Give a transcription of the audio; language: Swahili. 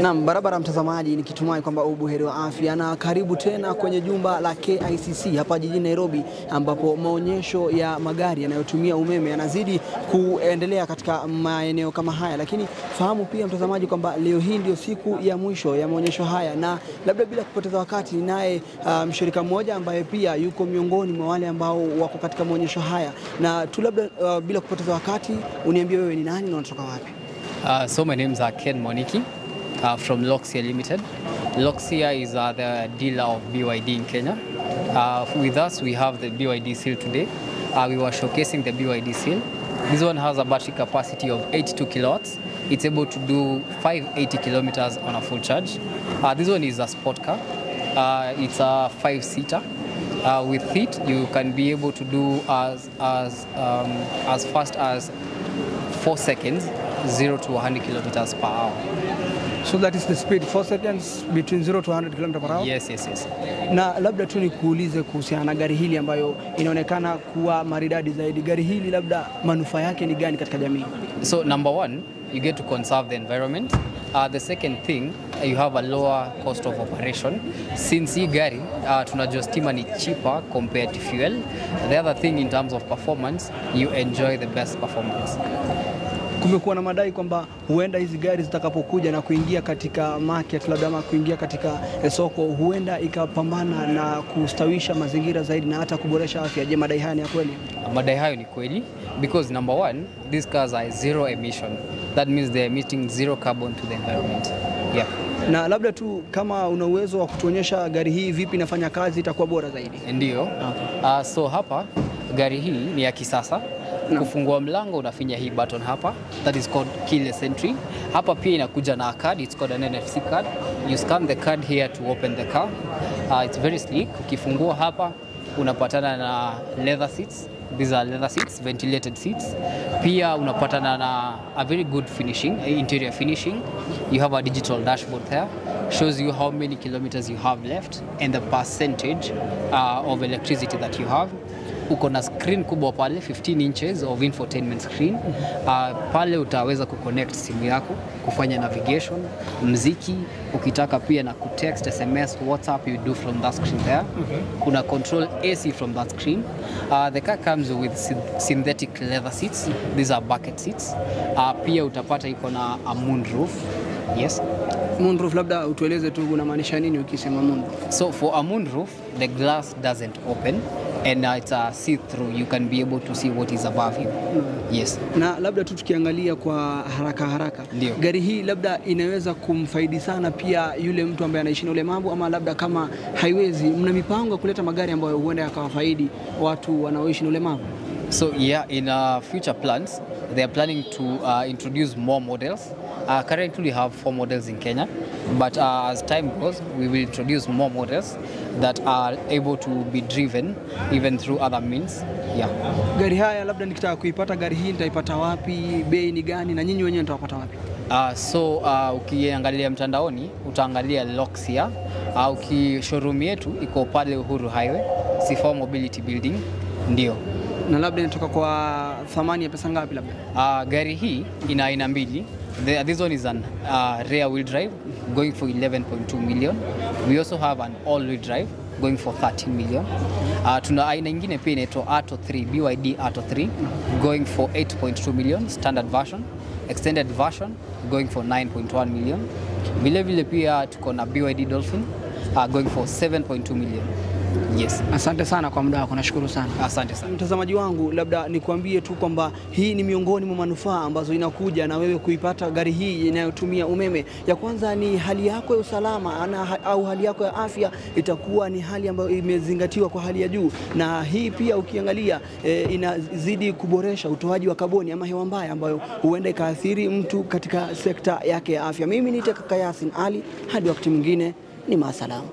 Naam, barabara mtazamaji, nikitumai kwamba ubuheri wa afya na karibu tena kwenye jumba la KICC hapa jijini Nairobi, ambapo maonyesho ya magari yanayotumia umeme yanazidi kuendelea katika maeneo kama haya. Lakini fahamu pia mtazamaji kwamba leo hii ndio siku ya mwisho ya maonyesho haya, na labda bila kupoteza wakati naye mshirika mmoja ambaye pia yuko miongoni mwa wale ambao wako katika maonyesho haya, na tu labda bila kupoteza wakati uniambie wewe ni nani na unatoka wapi? So my name is Ken Moniki from Loxia Limited. Loxia is the dealer of BYD in Kenya. With us we have the BYD seal today. We were showcasing the BYD seal. This one has a battery capacity of 82 kilowatts. It's able to do 580 kilometers on a full charge. This one is a sport car. It's a 5-seater. With it you can be able to do as fast as 4 seconds, 0 to 100 kilometers per hour. So that is the speed, 4 seconds between 0 to 100 km per hour? Yes. Na labda tu nikuulize kuhusiana na gari hili ambayo inaonekana kuwa maridadi zaidi. Gari hili labda manufaa yake ni gani katika jamii? So number one, you get to conserve the environment. The second thing, you have a lower cost of operation. Since hii gari tunajua stima ni cheaper compared to fuel. The other thing in terms of performance, you enjoy the best performance. Kumekuwa na madai kwamba huenda hizi gari zitakapokuja na kuingia katika market labda ama kuingia katika soko, huenda ikapambana na kustawisha mazingira zaidi na hata kuboresha afya. Je, madai haya ni ya kweli? Madai hayo ni kweli because number one, these cars are zero emission. That means they are emitting zero carbon to the environment. Yeah. Na labda tu kama una uwezo wa kutuonyesha gari hii vipi inafanya kazi, itakuwa bora zaidi. Ndio. Okay. So hapa gari hii ni ya kisasa. No. Kufungua mlango unafinya hii button hapa, that is called keyless entry. Hapa pia inakuja na a card, it's called an NFC card. You scan the card here to open the car. It's very sleek. Ukifungua hapa unapatana na leather seats. These are leather seats, ventilated seats. Pia unapatana na a very good finishing, interior finishing. You have a digital dashboard there, shows you how many kilometers you have left and the percentage of electricity that you have. Uko na screen kubwa pale, 15 inches of infotainment screen. Pale utaweza kuconnect simu yako, kufanya navigation, mziki, ukitaka pia na kutext, SMS, WhatsApp, you do from that screen there. Kuna control AC from that screen. The car comes with synthetic leather seats. These are bucket seats. Pia utapata iko na a moonroof. Yes. Moonroof, labda utueleze tu unamaanisha nini ukisema moonroof? So for a moonroof, the glass doesn't open and it's a see-through. You can be able to see what is above you. Yes. Na labda tu tukiangalia kwa haraka. Ndiyo. Gari hii labda inaweza kumfaidi sana pia yule mtu ambaye anaishi na ulemavu, ama labda kama haiwezi, mna mipango ya kuleta magari ambayo huenda yakawafaidi watu wanaoishi na ulemavu? So yeah, in future plans, they are planning to introduce more models. Currently we have 4 models in Kenya, but as time goes, we will introduce more models that are able to be driven even through other means. Yeah. Gari haya labda nikitaka kuipata gari hii nitaipata wapi? Bei ni gani na nyinyi wenyewe mtawapata wapi? Ukiangalia mtandaoni utaangalia Loxia. Showroom yetu iko pale Uhuru Highway, C4 Mobility Building. Ndio. Na labda inatoka kwa thamani ya pesa ngapi labda? Gari hii ina aina mbili. This one is an rear wheel drive going for 11.2 million. We also have an all wheel drive going for 13 million. Tuna aina nyingine pia inaitwa Atto 3, BYD Atto 3 going for 8.2 million standard version. Extended version going for 9.1 million. Vile pia tuko na BYD Dolphin going for 7.2 million. Yes. Asante sana kwa muda wako, nashukuru sana. Asante sana. Mtazamaji wangu, labda nikwambie tu kwamba hii ni miongoni mwa manufaa ambazo inakuja na wewe kuipata gari hii inayotumia umeme. Ya kwanza ni hali yako ya usalama au hali yako ya afya itakuwa ni hali ambayo imezingatiwa kwa hali ya juu, na hii pia ukiangalia inazidi kuboresha utoaji wa kaboni ama hewa mbaya ambayo huenda ikaathiri mtu katika sekta yake ya afya. Mimi ni Kaka Yasin Ali, hadi wakati mwingine, ni maasalam.